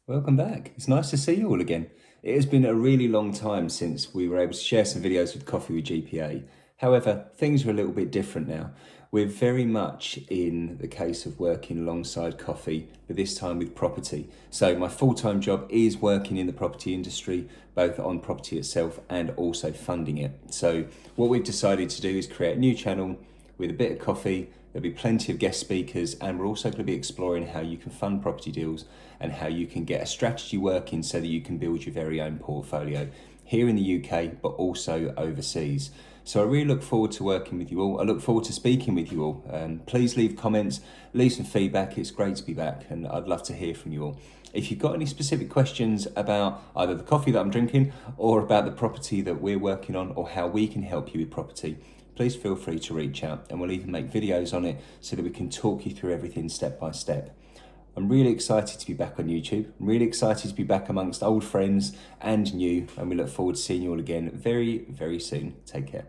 Welcome back. It's nice to see you all again. It has been a really long time since we were able to share some videos with Coffee with GPA. However, things are a little bit different now. We're very much in the case of working alongside Coffee, but this time with property. So my full-time job is working in the property industry, both on property itself and also funding it. So what we've decided to do is create a new channel with a bit of coffee. There'll be plenty of guest speakers, and we're also going to be exploring how you can fund property deals and how you can get a strategy working so that you can build your very own portfolio here in the UK, but also overseas. So I really look forward to working with you all. I look forward to speaking with you all. Please leave comments, leave some feedback. It's great to be back, and I'd love to hear from you all. If you've got any specific questions about either the coffee that I'm drinking or about the property that we're working on or how we can help you with property, please feel free to reach out, and we'll even make videos on it so that we can talk you through everything step by step. I'm really excited to be back on YouTube. I'm really excited to be back amongst old friends and new, and we look forward to seeing you all again very, very soon. Take care.